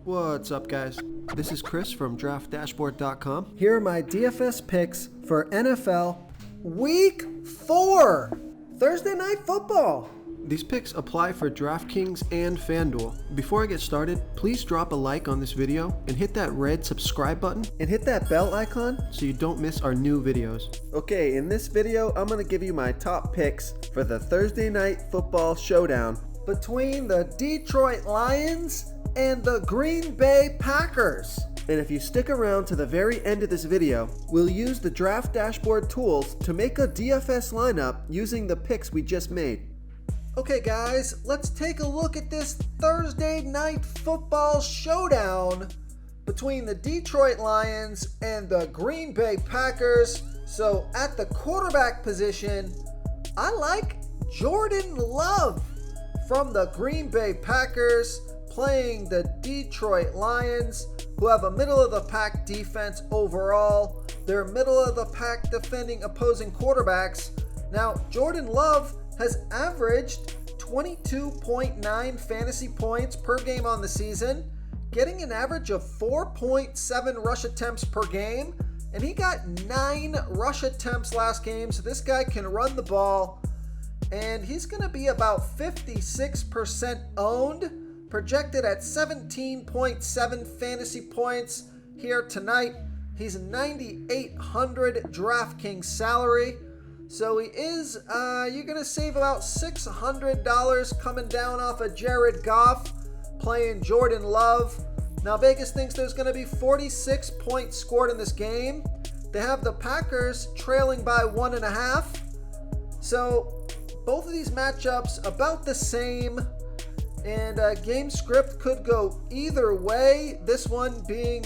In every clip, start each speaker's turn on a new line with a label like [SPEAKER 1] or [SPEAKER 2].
[SPEAKER 1] What's up, guys? This is Chris from DraftDashboard.com.
[SPEAKER 2] Here are my DFS picks for NFL Week 4, Thursday Night Football.
[SPEAKER 1] These picks apply for DraftKings and FanDuel. Before I get started, please drop a like on this video and hit that red subscribe button
[SPEAKER 2] And hit that bell icon
[SPEAKER 1] so you don't miss our new videos.
[SPEAKER 2] Okay, in this video, I'm going to give you my top picks for the Thursday Night Football Showdown between the Detroit Lions and the Green Bay Packers. And if you stick around to the very end of this video, we'll use the Draft Dashboard tools to make a DFS lineup using the picks we just made. Okay guys, let's take a look at this Thursday Night Football Showdown between the Detroit Lions and the Green Bay Packers. So at the quarterback position, I like Jordan Love from the Green Bay Packers playing the Detroit Lions, who have a middle-of-the-pack defense overall. They're middle-of-the-pack defending opposing quarterbacks. Now, Jordan Love has averaged 22.9 fantasy points per game on the season, getting an average of 4.7 rush attempts per game, and he got 9 rush attempts last game, so this guy can run the ball, and he's going to be about 56% owned, projected at 17.7 fantasy points here tonight. He's 9,800 DraftKings salary. So he is, you're going to save about $600 coming down off of Jared Goff playing Jordan Love. Now Vegas thinks there's going to be 46 points scored in this game. They have the Packers trailing by 1.5. So both of these matchups about the same. And game script could go either way. This one being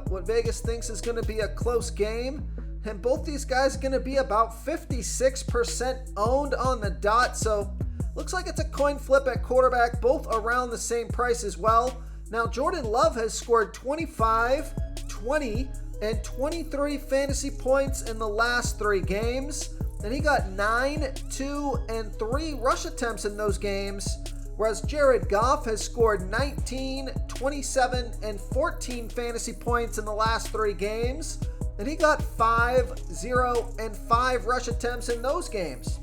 [SPEAKER 2] what Vegas thinks is going to be a close game. And both these guys are going to be about 56% owned on the dot. So looks like it's a coin flip at quarterback, both around the same price as well. Now Jordan Love has scored 25, 20, and 23 fantasy points in the last 3 games. And he got 9, 2, and 3 rush attempts in those games. Whereas Jared Goff has scored 19, 27, and 14 fantasy points in the last 3 games. And he got 5, 0, and 5 rush attempts in those games.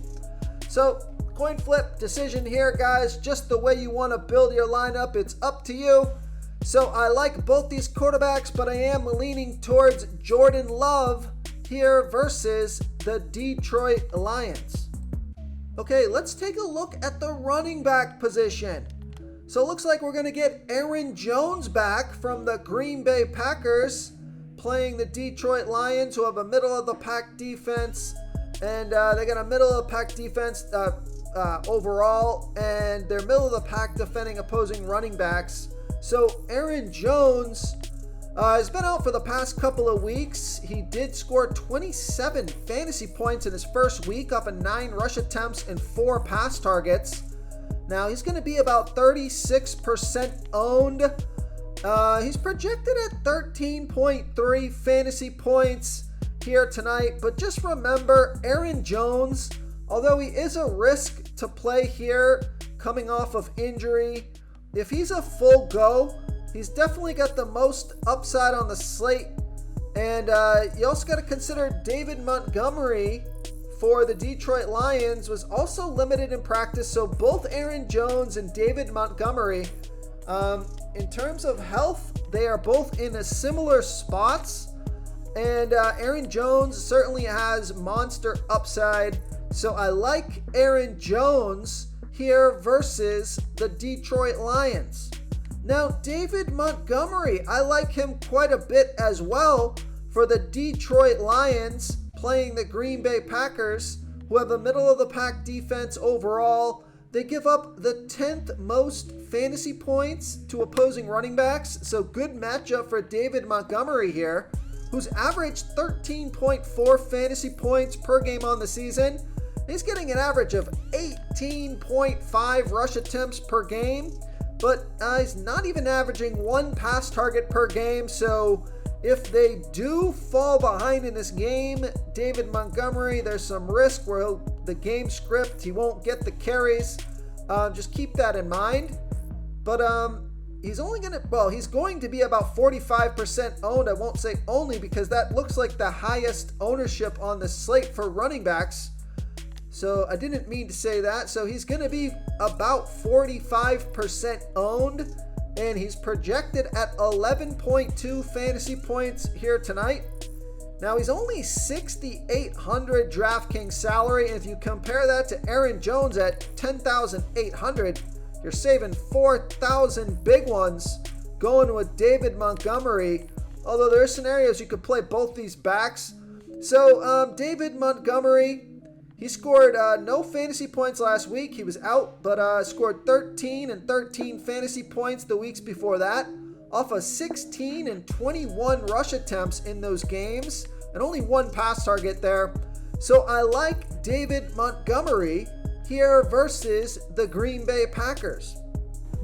[SPEAKER 2] So, coin flip decision here, guys. Just the way you want to build your lineup, it's up to you. So, I like both these quarterbacks, but I am leaning towards Jordan Love here versus the Detroit Lions. Okay, let's take a look at the running back position. So, it looks like we're going to get Aaron Jones back from the Green Bay Packers, playing the Detroit Lions, who have a middle-of-the-pack defense, and they got a middle-of-the-pack defense overall, and they're middle-of-the-pack defending opposing running backs. So Aaron Jones has been out for the past couple of weeks. He did score 27 fantasy points in his first week off of 9 rush attempts and 4 pass targets. Now he's going to be about 36% owned. He's projected at 13.3 fantasy points here tonight, but just remember, Aaron Jones, although he is a risk to play here coming off of injury, if he's a full go, he's definitely got the most upside on the slate. And you also got to consider David Montgomery for the Detroit Lions was also limited in practice, so both Aaron Jones and David Montgomery, in terms of health, they are both in a similar spots, and Aaron Jones certainly has monster upside, so I like Aaron Jones here versus the Detroit Lions. Now, David Montgomery, I like him quite a bit as well for the Detroit Lions playing the Green Bay Packers, who have a middle-of-the-pack defense overall. They give up the 10th most fantasy points to opposing running backs, so good matchup for David Montgomery here, who's averaged 13.4 fantasy points per game on the season. He's getting an average of 18.5 rush attempts per game, but he's not even averaging 1 pass target per game, so if they do fall behind in this game, David Montgomery, there's some risk where the game script, he won't get the carries. Just keep that in mind. But he's going to be about 45% owned. I won't say only because that looks like the highest ownership on the slate for running backs. So I didn't mean to say that. So he's going to be about 45% owned, and he's projected at 11.2 fantasy points here tonight. Now he's only 6,800 DraftKings salary, and if you compare that to Aaron Jones at 10,800, you're saving 4,000 big ones going with David Montgomery. Although there are scenarios you could play both these backs. So David Montgomery, he scored no fantasy points last week. He was out, but scored 13 and 13 fantasy points the weeks before that, off of 16 and 21 rush attempts in those games, and only one pass target there. So I like David Montgomery here versus the Green Bay Packers.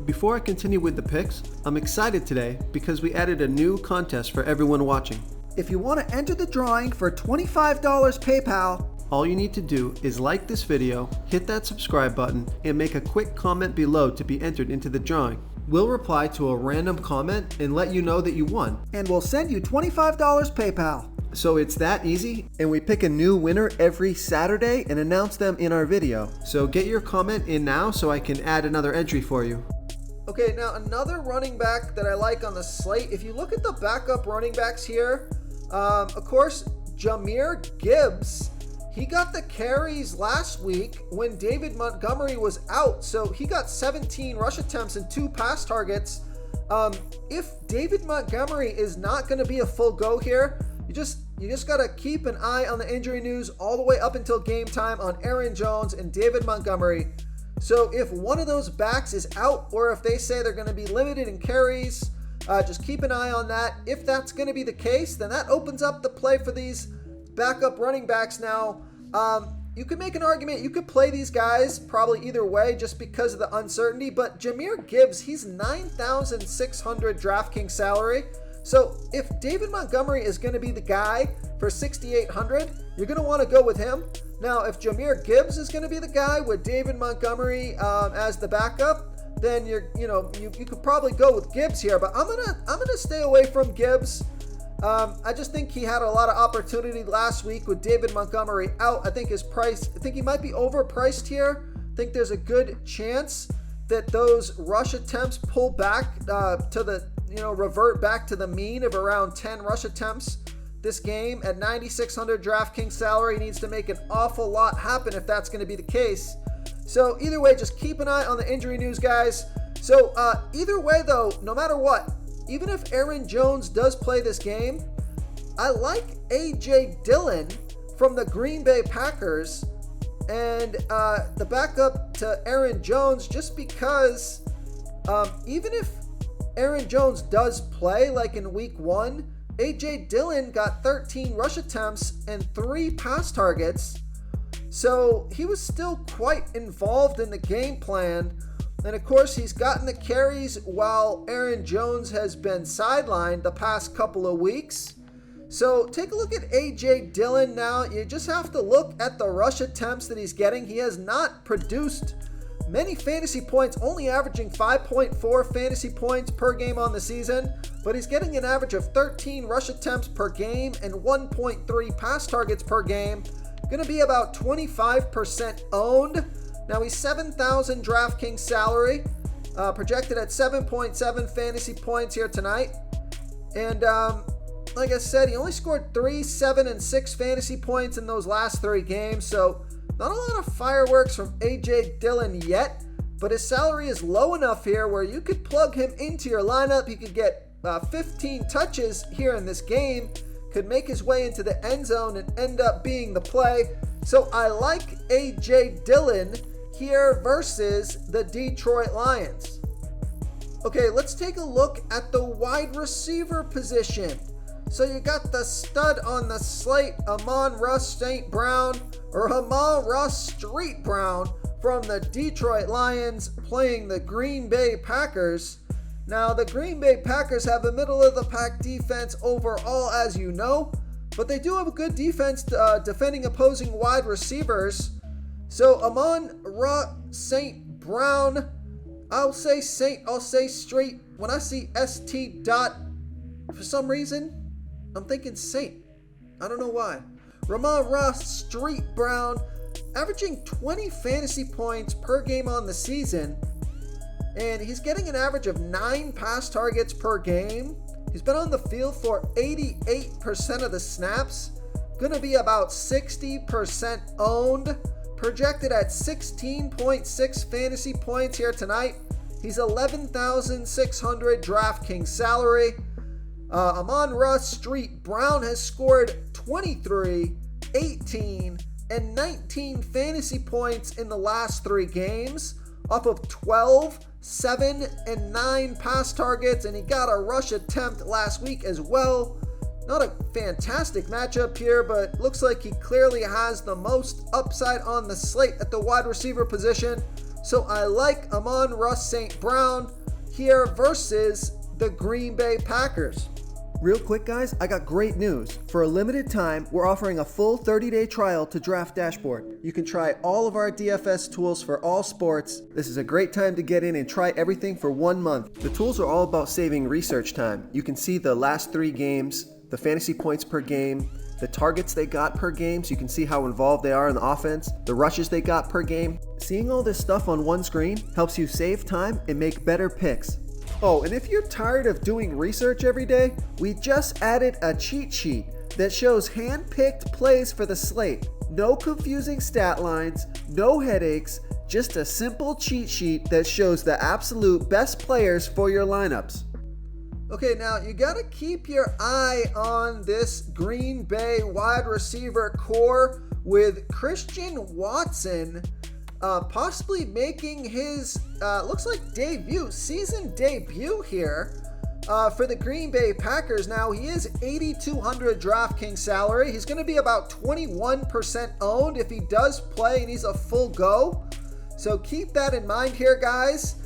[SPEAKER 1] Before I continue with the picks, I'm excited today because we added a new contest for everyone watching.
[SPEAKER 2] If you want to enter the drawing for $25 PayPal,
[SPEAKER 1] all you need to do is like this video, hit that subscribe button, and make a quick comment below to be entered into the drawing. We'll reply to a random comment and let you know that you won.
[SPEAKER 2] And we'll send you $25 PayPal.
[SPEAKER 1] So it's that easy, and we pick a new winner every Saturday and announce them in our video. So get your comment in now so I can add another entry for you.
[SPEAKER 2] Okay, now another running back that I like on the slate, if you look at the backup running backs here, of course, Jahmyr Gibbs, he got the carries last week when David Montgomery was out. So he got 17 rush attempts and 2 pass targets. If David Montgomery is not going to be a full go here, you just got to keep an eye on the injury news all the way up until game time on Aaron Jones and David Montgomery. So if one of those backs is out, or if they say they're going to be limited in carries, just keep an eye on that. If that's going to be the case, then that opens up the play for these backup running backs now. You could make an argument. You could play these guys probably either way just because of the uncertainty. But Jahmyr Gibbs, he's 9,600 DraftKings salary. So if David Montgomery is going to be the guy for 6,800, you're going to want to go with him. Now, if Jahmyr Gibbs is going to be the guy with David Montgomery as the backup, then you could probably go with Gibbs here. But I'm gonna stay away from Gibbs. I just think he had a lot of opportunity last week with David Montgomery out. I think he might be overpriced here. I think there's a good chance that those rush attempts pull back revert back to the mean of around 10 rush attempts this game. At 9,600 DraftKings salary, he needs to make an awful lot happen if that's going to be the case. So either way, just keep an eye on the injury news, guys. So either way, though, no matter what, even if Aaron Jones does play this game, I like A.J. Dillon from the Green Bay Packers and the backup to Aaron Jones, just because even if Aaron Jones does play like in week 1, A.J. Dillon got 13 rush attempts and 3 pass targets. So he was still quite involved in the game plan. And of course, he's gotten the carries while Aaron Jones has been sidelined the past couple of weeks. So take a look at A.J. Dillon now. You just have to look at the rush attempts that he's getting. He has not produced many fantasy points, only averaging 5.4 fantasy points per game on the season. But he's getting an average of 13 rush attempts per game and 1.3 pass targets per game. Going to be about 25% owned. Now he's 7,000 DraftKings salary, projected at 7.7 fantasy points here tonight. And like I said, he only scored 3, 7, and 6 fantasy points in those last 3 games. So not a lot of fireworks from A.J. Dillon yet, but his salary is low enough here where you could plug him into your lineup. He could get 15 touches here in this game, could make his way into the end zone and end up being the play. So I like A.J. Dillon here versus the Detroit Lions. Okay, let's take a look at the wide receiver position. So you got the stud on the slate, Amon-Ra St. Brown, or Amon-Ra Street Brown from the Detroit Lions playing the Green Bay Packers. Now, the Green Bay Packers have a middle-of-the-pack defense overall, as you know, but they do have a good defense defending opposing wide receivers. So Amon-Ra St. Brown, I'll say Saint, I'll say Street. When I see ST dot, for some reason, I'm thinking Saint. I don't know why. Ramon-Ra Street Brown, averaging 20 fantasy points per game on the season, and he's getting an average of 9 pass targets per game. He's been on the field for 88% of the snaps, gonna be about 60% owned, projected at 16.6 fantasy points here tonight. He's 11,600 DraftKings salary. Amon-Ra Street Brown has scored 23, 18, and 19 fantasy points in the last 3 games off of 12, 7, and 9 pass targets, and he got a rush attempt last week as well. Not a fantastic matchup here, but looks like he clearly has the most upside on the slate at the wide receiver position. So I like Amon-Ra St. Brown here versus the Green Bay Packers.
[SPEAKER 1] Real quick, guys, I got great news. For a limited time, we're offering a full 30-day trial to Draft Dashboard. You can try all of our DFS tools for all sports. This is a great time to get in and try everything for 1 month. The tools are all about saving research time. You can see the last 3 games, the fantasy points per game, the targets they got per game, so you can see how involved they are in the offense, the rushes they got per game. Seeing all this stuff on one screen helps you save time and make better picks. Oh, and if you're tired of doing research every day, we just added a cheat sheet that shows hand-picked plays for the slate. No confusing stat lines, no headaches, just a simple cheat sheet that shows the absolute best players for your lineups.
[SPEAKER 2] Okay, now you got to keep your eye on this Green Bay wide receiver core with Christian Watson possibly making his, looks like season debut here for the Green Bay Packers. Now, he is 8,200 DraftKings salary. He's going to be about 21% owned if he does play and he's a full go. So keep that in mind here, guys.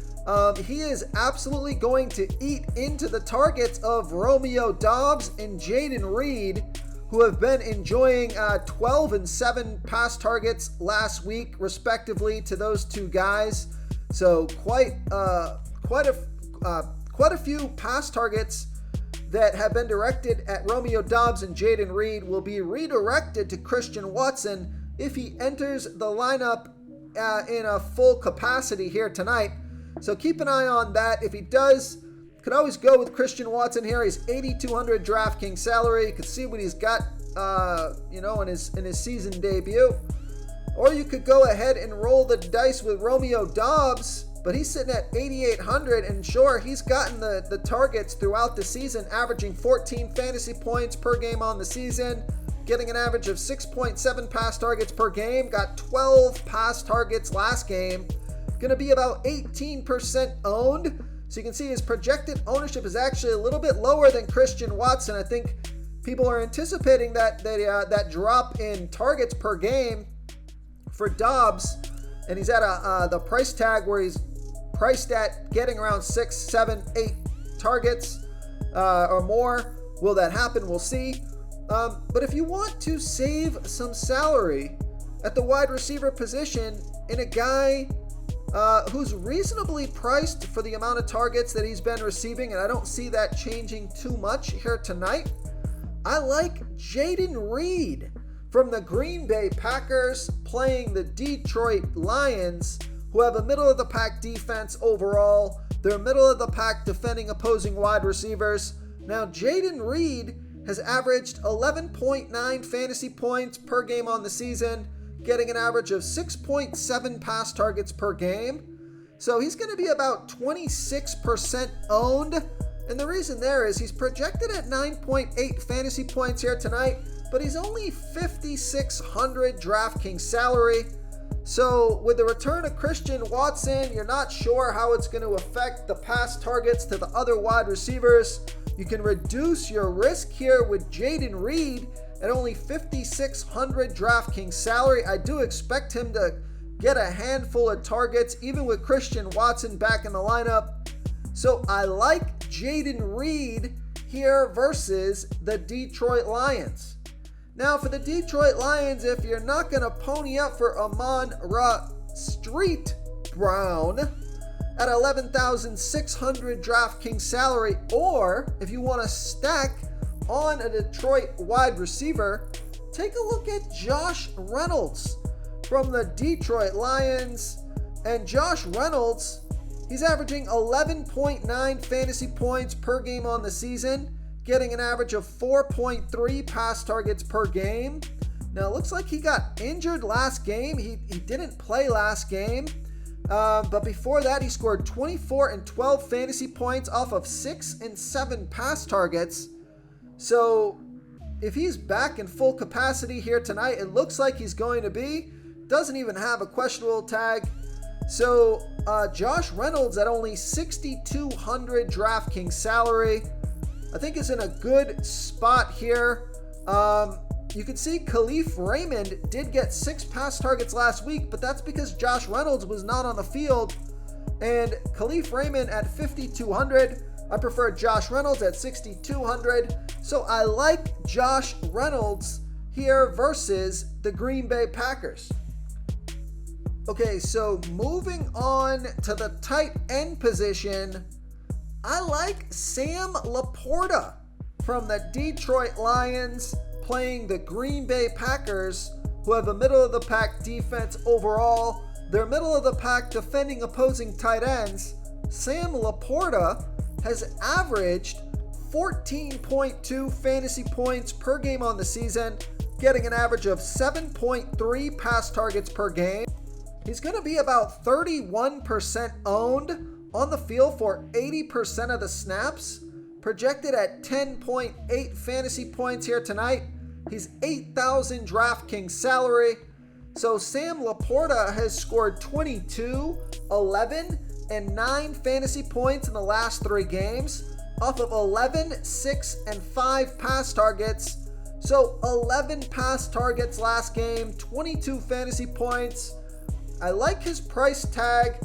[SPEAKER 2] He is absolutely going to eat into the targets of Romeo Doubs and Jayden Reed, who have been enjoying 12 and 7 pass targets last week, respectively, to those 2 guys. So quite a few pass targets that have been directed at Romeo Doubs and Jayden Reed will be redirected to Christian Watson if he enters the lineup in a full capacity here tonight. So keep an eye on that. If he does, could always go with Christian Watson here. He's 8,200 DraftKings salary. You can see what he's got, in his season debut. Or you could go ahead and roll the dice with Romeo Doubs, but he's sitting at 8,800, and sure, he's gotten the targets throughout the season, averaging 14 fantasy points per game on the season, getting an average of 6.7 pass targets per game, got 12 pass targets last game, going to be about 18% owned. So you can see his projected ownership is actually a little bit lower than Christian Watson. I think people are anticipating that drop in targets per game for Doubs, and he's at the price tag where he's priced at getting around 6, 7, 8 targets or more. Will that happen? We'll see. But if you want to save some salary at the wide receiver position in a guy who's reasonably priced for the amount of targets that he's been receiving, and I don't see that changing too much here tonight, I like Jayden Reed from the Green Bay Packers playing the Detroit Lions, who have a middle-of-the-pack defense overall. They're middle-of-the-pack defending opposing wide receivers. Now, Jayden Reed has averaged 11.9 fantasy points per game on the season, getting an average of 6.7 pass targets per game. So he's going to be about 26% owned. And the reason there is he's projected at 9.8 fantasy points here tonight, but he's only 5,600 DraftKings salary. So with the return of Christian Watson, you're not sure how it's going to affect the pass targets to the other wide receivers. You can reduce your risk here with Jayden Reed at only 5,600 DraftKings salary. I do expect him to get a handful of targets, even with Christian Watson back in the lineup. So I like Jayden Reed here versus the Detroit Lions. Now for the Detroit Lions, if you're not going to pony up for Amon-Ra Street Brown,
[SPEAKER 1] at 11,600 DraftKings salary, or if you want to stack on a Detroit wide receiver, take a look at Josh Reynolds from the Detroit Lions. And Josh Reynolds, he's averaging 11.9 fantasy points per game on the season, getting an average of 4.3 pass targets per game. Now, it looks like he got injured last game. He didn't play last game. But before that, he scored 24 and 12 fantasy points off of 6 and 7 pass targets. So if he's back in full capacity here tonight, it looks like he's going to be. Doesn't even have a questionable tag. So Josh Reynolds at only 6,200 DraftKings salary, I think is in a good spot here. You can see Khalif Raymond did get 6 pass targets last week, but that's because Josh Reynolds was not on the field. And Khalif Raymond at 5,200. I prefer Josh Reynolds at 6,200. So I like Josh Reynolds here versus the Green Bay Packers. Okay, so moving on to the tight end position, I like Sam Laporta from the Detroit Lions playing the Green Bay Packers, who have a middle-of-the-pack defense overall. They're middle-of-the-pack defending opposing tight ends. Sam Laporta has averaged 14.2 fantasy points per game on the season, getting an average of 7.3 pass targets per game. He's going to be about 31% owned on the field for 80% of the snaps, projected at 10.8 fantasy points here tonight. He's 8,000 DraftKings salary. So Sam Laporta has scored 22, 11, and 9 fantasy points in the last 3 games off of 11, 6, and 5 pass targets. So 11 pass targets last game, 22 fantasy points. I like his price tag.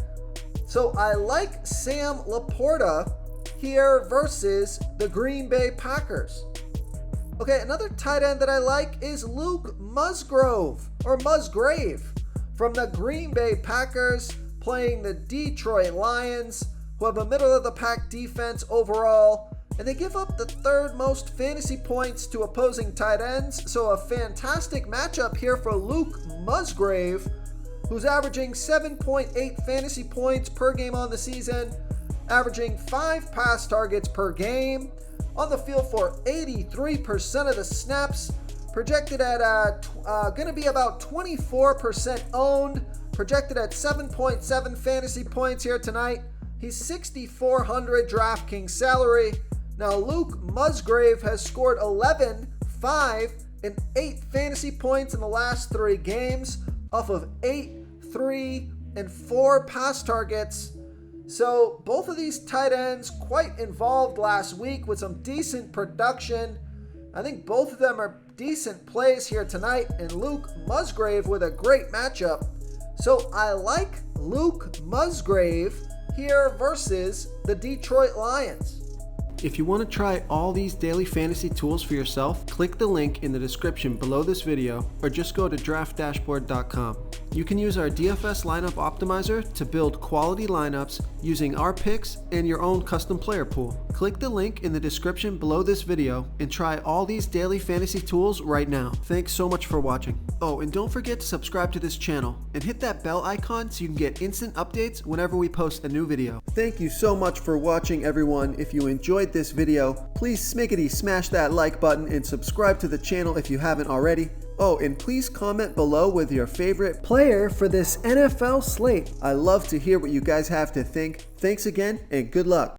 [SPEAKER 1] So I like Sam Laporta here versus the Green Bay Packers. Okay, another tight end that I like is Luke Musgrave from the Green Bay Packers playing the Detroit Lions, who have a middle-of-the-pack defense overall, and they give up the 3rd most fantasy points to opposing tight ends. So a fantastic matchup here for Luke Musgrave, who's averaging 7.8 fantasy points per game on the season, averaging 5 pass targets per game, on the field for 83% of the snaps, projected at going to be about 24% owned, projected at 7.7 fantasy points here tonight. He's 6,400 DraftKings salary. Now Luke Musgrave has scored 11, 5, and 8 fantasy points in the last 3 games off of 8, 3, and 4 pass targets. So both of these tight ends quite involved last week with some decent production. I think both of them are decent plays here tonight, and Luke Musgrave with a great matchup. So I like Luke Musgrave here versus the Detroit Lions.
[SPEAKER 2] If you want to try all these daily fantasy tools for yourself, click the link in the description below this video or just go to draftdashboard.com. You can use our DFS lineup optimizer to build quality lineups using our picks and your own custom player pool. Click the link in the description below this video and try all these daily fantasy tools right now. Thanks so much for watching. Oh, and don't forget to subscribe to this channel and hit that bell icon so you can get instant updates whenever we post a new video.
[SPEAKER 1] Thank you so much for watching, everyone. If you enjoyed this video, please smash that like button and subscribe to the channel if you haven't already. Oh, and please comment below with your favorite player for this NFL slate. I love to hear what you guys have to think. Thanks again, and good luck.